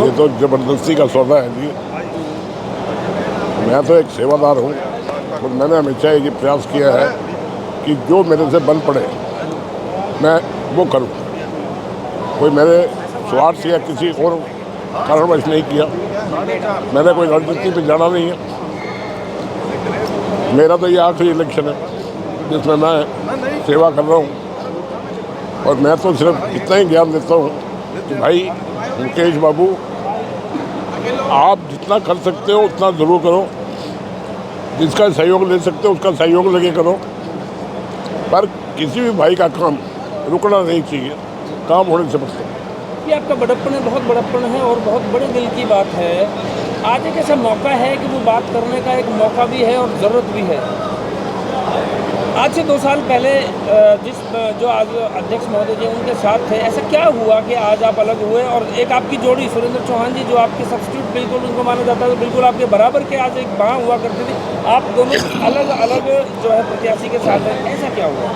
ये तो ज़बरदस्ती का सौदा है जी। मैं तो एक सेवादार हूँ और मैंने हमेशा ये प्रयास किया है कि जो मेरे से बन पड़े मैं वो करूँ। कोई मेरे स्वार्थ से या किसी और कारणवश नहीं किया। मैंने कोई राजनीति पे जाना नहीं है। मेरा तो ये आखिरी इलेक्शन है जिसमें मैं सेवा कर रहा हूँ और मैं तो सिर्फ इतना ही ज्ञान देता हूँ कि भाई मुकेश बाबू, आप जितना कर सकते हो उतना ज़रूर करो। जिसका सहयोग ले सकते हो उसका सहयोग लगे करो, पर किसी भी भाई का काम रुकना नहीं चाहिए। काम होने से बचते। ये आपका बड़प्पन है, बहुत बड़प्पन है और बहुत बड़े दिल की बात है। आज एक ऐसा मौका है कि वो बात करने का एक मौका भी है और ज़रूरत भी है। आज से 2 साल पहले जो आज अध्यक्ष महोदय जी उनके साथ थे, ऐसा क्या हुआ कि आज आप अलग हुए? और एक आपकी जोड़ी सुरेंद्र चौहान जी जो आपके सब्स्टिट्यूट बिल्कुल उनको माना जाता है, बिल्कुल आपके बराबर के आज एक बाँ हुआ करती थी, आप दोनों अलग अलग जो है प्रत्याशी के साथ हैं, ऐसा क्या हुआ?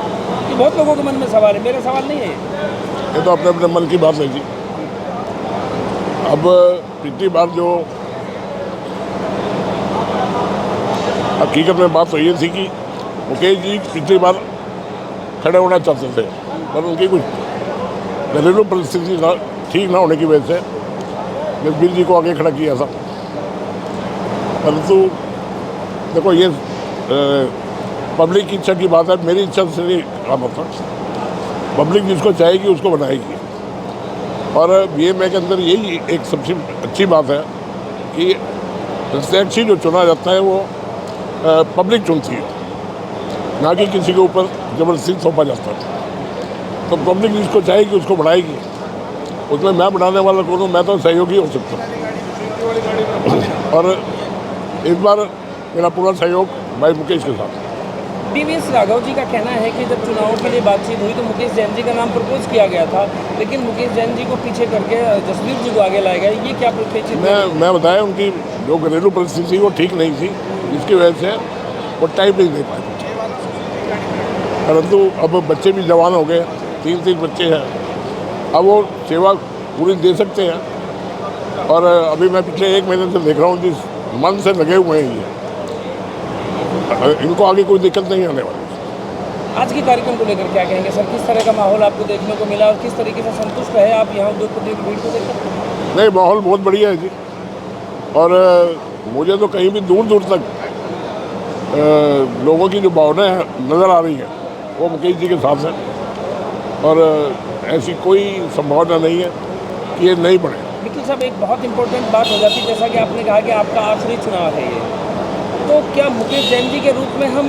ये बहुत लोगों के मन में सवाल है, मेरा सवाल नहीं है ये तो अपने अपने मन की बात है जी। अब पिछली बार जो हकीकत में बात तो ये थी कि मुकेश जी पिछली बार खड़े होना चाहते थे, पर उनकी कुछ घरेलू परिस्थिति ठीक ना होने की वजह से जसबीर जी को आगे खड़ा किया था। परंतु देखो ये पब्लिक की इच्छा की बात है, मेरी इच्छा से नहीं काम होता। पब्लिक जिसको चाहेगी उसको बनाएगी। और बीएमए के अंदर यही एक सबसे अच्छी बात है कि प्रत्याशी जो चुना जाता है वो पब्लिक चुनती है, ना कि किसी के ऊपर ज़बरदस्ती सौंपा जाता है। तो पब्लिक जिसको चाहेगी उसको बढ़ाएगी। उसमें मैं बढ़ाने वाला कौन हूँ? मैं तो सहयोगी हो सकता हूँ। और इस बार मेरा पूरा सहयोग भाई मुकेश के साथ। DVS राघव जी का कहना है कि जब चुनावों के लिए बातचीत हुई तो मुकेश जैन जी का नाम प्रपोज किया गया था, लेकिन मुकेश जैन जी को पीछे करके जसबीर जी को आगे लाया गया। ये क्या परिप्रेक्षित? मैं बताया उनकी जो घरेलू परिस्थिति वो ठीक नहीं थी, जिसकी वजह से वो टाइम नहीं दे पाए। परंतु अब बच्चे भी जवान हो गए, 3 बच्चे हैं, अब वो सेवा पूरी दे सकते हैं। और अभी मैं पिछले 1 महीने से देख रहा हूँ जिस मन से लगे हुए हैं ये, इनको आगे कोई दिक्कत नहीं आने वाली। आज के कार्यक्रम को लेकर क्या कहेंगे सर? किस तरह का माहौल आपको देखने को मिला और किस तरीके से संतुष्ट रहे आप यहाँ उद्योगपति की भीड़ को देखकर? नहीं, माहौल बहुत बढ़िया है जी। और मुझे तो कहीं भी दूर दूर तक लोगों की जो भावनाएं नज़र आ रही हैं वो मुकेश जी के साथ हैं। और ऐसी कोई संभावना नहीं है कि ये नहीं बढ़े। निखिल साहब, एक बहुत इंपॉर्टेंट बात हो जाती है, जैसा कि आपने कहा कि आपका आखिरी चुनाव है ये, तो क्या मुकेश जैन जी के रूप में हम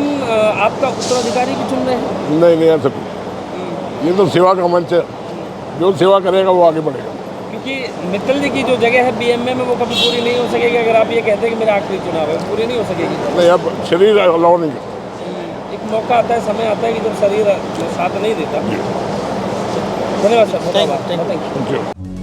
आपका उत्तराधिकारी भी चुन रहे हैं? नहीं ऐसा कुछ। ये तो सेवा का मंच है, जो सेवा करेगा वो आगे बढ़ेगा। क्योंकि मित्तल जी की जो जगह है बीएमए में वो कभी पूरी नहीं हो सकेगी अगर आप ये कहते हैं कि मेरा आखिरी चुनाव है, पूरी नहीं हो सकेगी। नहीं, अब शरीर अलाउ नहीं करता। एक मौका आता है, समय आता है कि जब शरीर साथ नहीं देता। धन्यवाद सर। Thank you.